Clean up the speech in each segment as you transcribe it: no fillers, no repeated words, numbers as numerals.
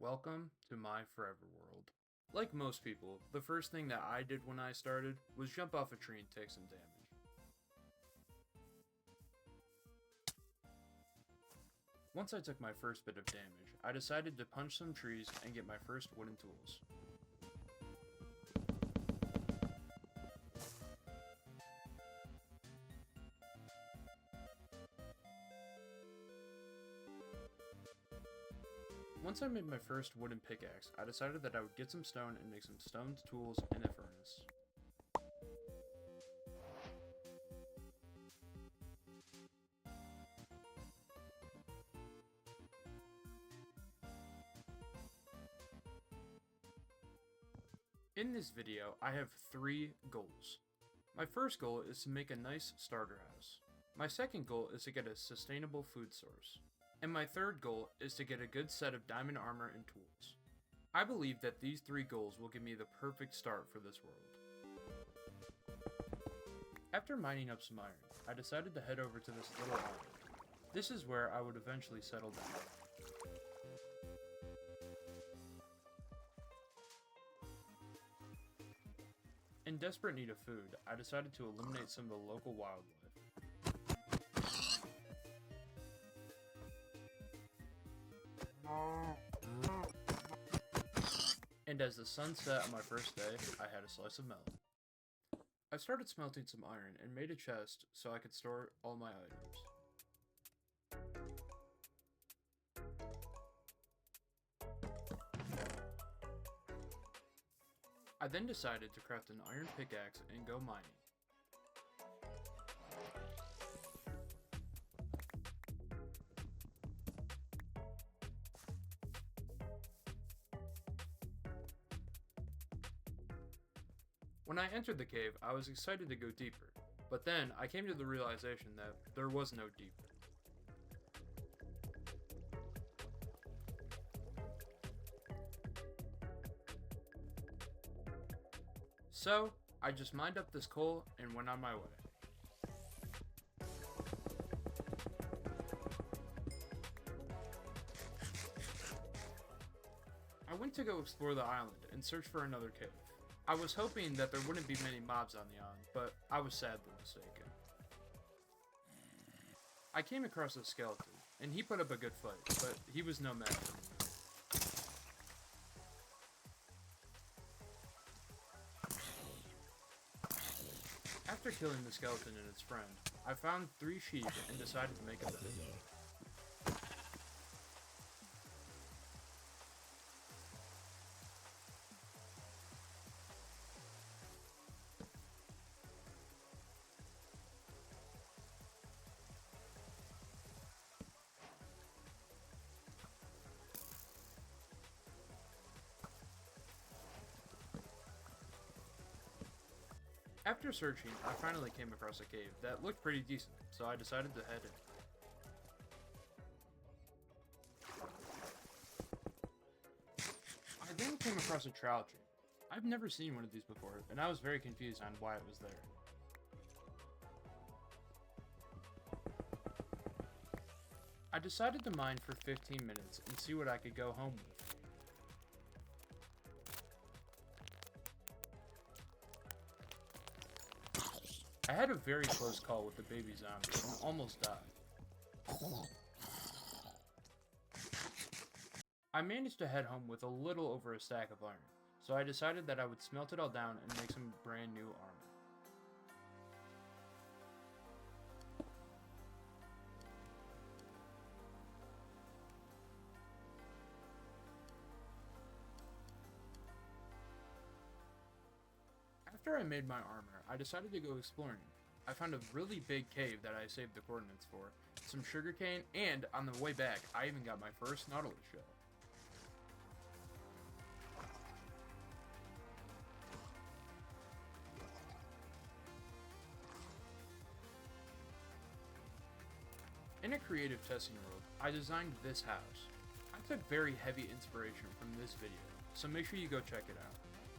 Welcome to my forever world. Like most people, the first thing that I did when I started was jump off a tree and take some damage. Once I took my first bit of damage, I decided to punch some trees and get my first wooden tools. Once I made my first wooden pickaxe, I decided that I would get some stone and make some stone tools in a furnace. In this video, I have 3 goals. My first goal is to make a nice starter house. My second goal is to get a sustainable food source. And my third goal is to get a good set of diamond armor and tools. I believe that these 3 goals will give me the perfect start for this world. After mining up some iron, I decided to head over to this little island. This is where I would eventually settle down. In desperate need of food, I decided to eliminate some of the local wildlife. And as the sun set on my first day, I had a slice of melon. I started smelting some iron and made a chest so I could store all my items. I then decided to craft an iron pickaxe and go mining. When I entered the cave, I was excited to go deeper, but then I came to the realization that there was no deeper. So, I just mined up this coal and went on my way. I went to go explore the island and search for another cave. I was hoping that there wouldn't be many mobs on the island, but I was sadly mistaken. I came across a skeleton, and he put up a good fight, but he was no match for me. After killing the skeleton and its friend, I found 3 sheep and decided to make a bed. After searching, I finally came across a cave that looked pretty decent, so I decided to head in. I then came across a trowel tree. I've never seen one of these before, and I was very confused on why it was there. I decided to mine for 15 minutes and see what I could go home with. I had a very close call with the baby zombie and almost died. I managed to head home with a little over a stack of iron, so I decided that I would smelt it all down and make some brand new armor. After I made my armor, I decided to go exploring. I found a really big cave that I saved the coordinates for, some sugarcane, and on the way back, I even got my first nautilus shell. In a creative testing world, I designed this house. I took very heavy inspiration from this video, so make sure you go check it out.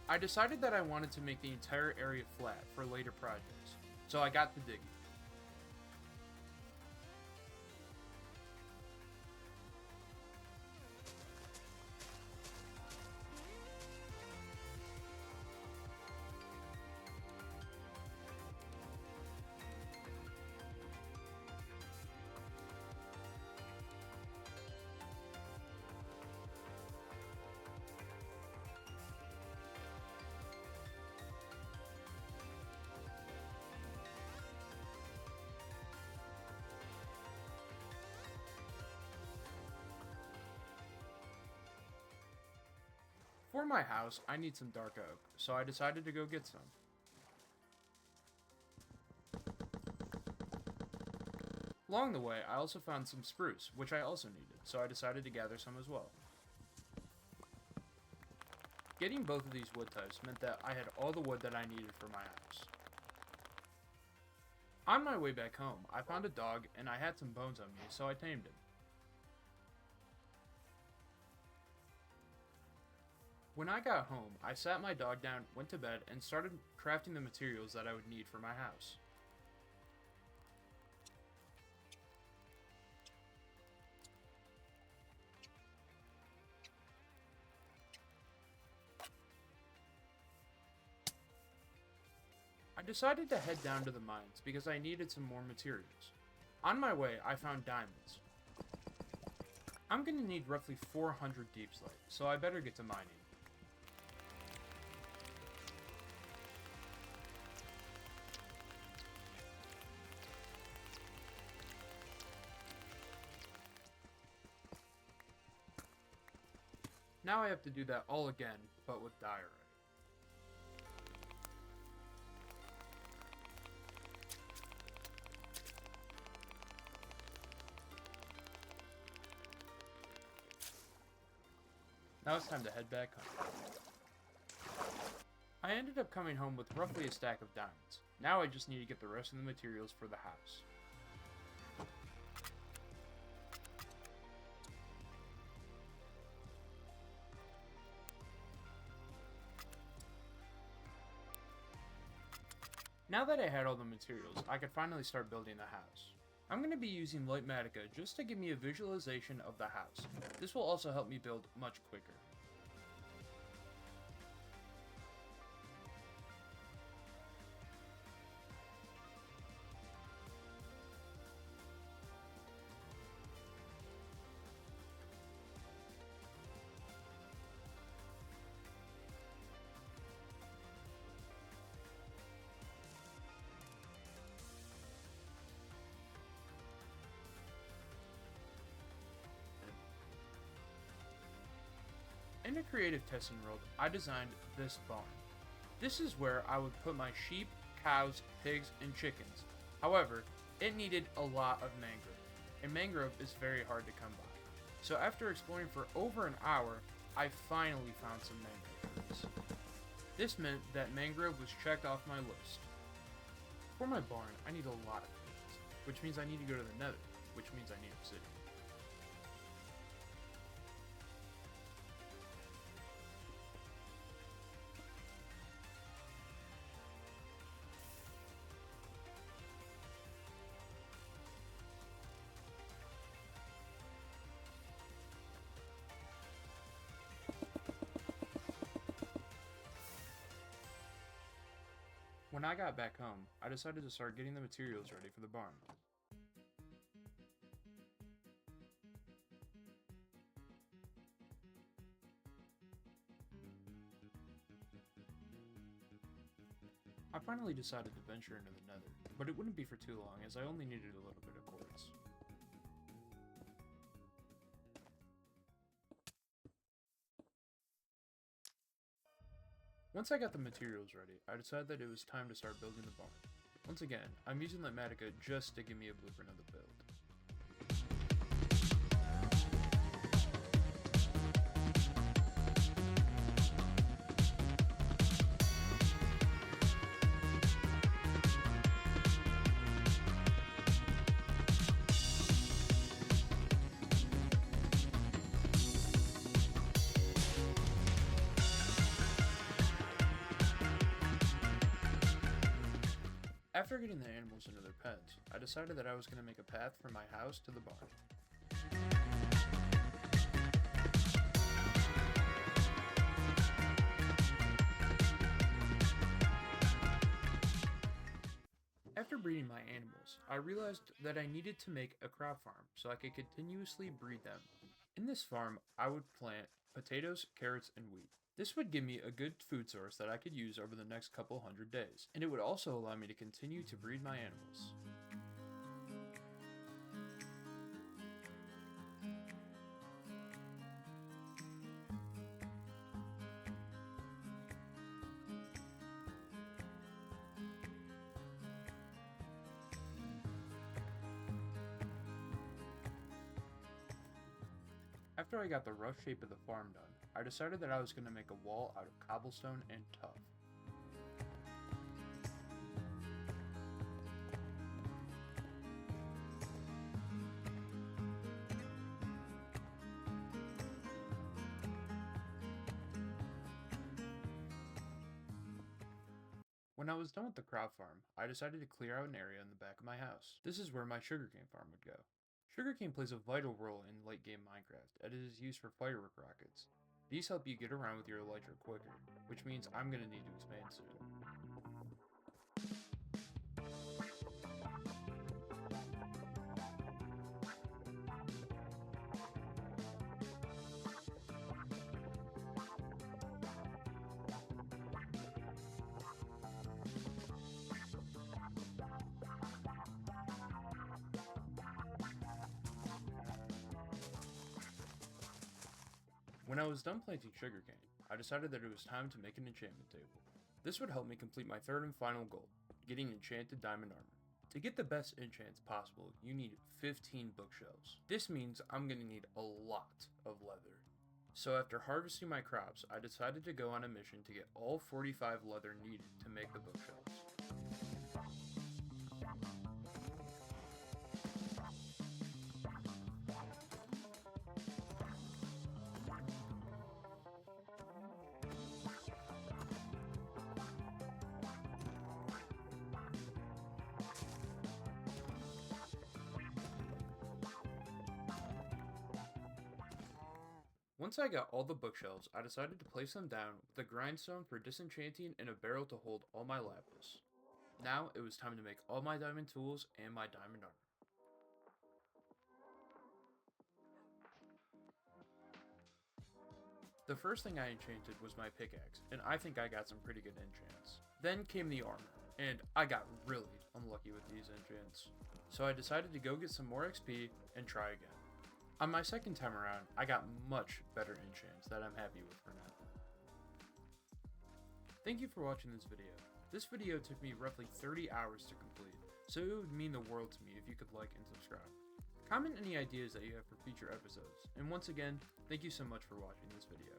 I decided that I wanted to make the entire area flat for later projects, so I got to digging. For my house, I need some dark oak, so I decided to go get some. Along the way, I also found some spruce, which I also needed, so I decided to gather some as well. Getting both of these wood types meant that I had all the wood that I needed for my house. On my way back home, I found a dog and I had some bones on me, so I tamed him. When I got home, I sat my dog down, went to bed, and started crafting the materials that I would need for my house. I decided to head down to the mines because I needed some more materials. On my way, I found diamonds. I'm gonna need roughly 400 deep slate, so I better get to mining. Now I have to do that all again, but with diorite. Now it's time to head back home. I ended up coming home with roughly a stack of diamonds. Now I just need to get the rest of the materials for the house. Now that I had all the materials, I could finally start building the house. I'm going to be using Light Matica just to give me a visualization of the house. This will also help me build much quicker. In a creative testing world, I designed this barn. This is where I would put my sheep, cows, pigs, and chickens. However, it needed a lot of mangrove, and mangrove is very hard to come by. So after exploring for over an hour, I finally found some mangrove trees. This meant that mangrove was checked off my list. For my barn, I need a lot of things, which means I need to go to the nether, which means I need obsidian. When I got back home, I decided to start getting the materials ready for the barn. I finally decided to venture into the nether, but it wouldn't be for too long as I only needed a little bit of quartz. Once I got the materials ready, I decided that it was time to start building the barn. Once again, I'm using Light Matica just to give me a blueprint of the build. After getting the animals into their pens, I decided that I was going to make a path from my house to the barn. After breeding my animals, I realized that I needed to make a crop farm so I could continuously breed them. In this farm, I would plant potatoes, carrots, and wheat. This would give me a good food source that I could use over the next couple hundred days, and it would also allow me to continue to breed my animals. After I got the rough shape of the farm done, I decided that I was going to make a wall out of cobblestone and tuff. When I was done with the crop farm, I decided to clear out an area in the back of my house. This is where my sugarcane farm would go. Sugarcane plays a vital role in late game Minecraft, as it is used for firework rockets. These help you get around with your elytra quicker, which means I'm going to need to expand soon. When I was done planting sugarcane, I decided that it was time to make an enchantment table. This would help me complete my third and final goal, getting enchanted diamond armor. To get the best enchants possible, you need 15 bookshelves. This means I'm going to need a lot of leather. So after harvesting my crops, I decided to go on a mission to get all 45 leather needed to make the bookshelves. Once I got all the bookshelves, I decided to place them down with a grindstone for disenchanting and a barrel to hold all my lapis. Now it was time to make all my diamond tools and my diamond armor. The first thing I enchanted was my pickaxe, and I think I got some pretty good enchants. Then came the armor, and I got really unlucky with these enchants. So I decided to go get some more XP and try again. On my second time around, I got much better enchants that I'm happy with for now. Thank you for watching this video. This video took me roughly 30 hours to complete, so it would mean the world to me if you could like and subscribe. Comment any ideas that you have for future episodes, and once again, thank you so much for watching this video.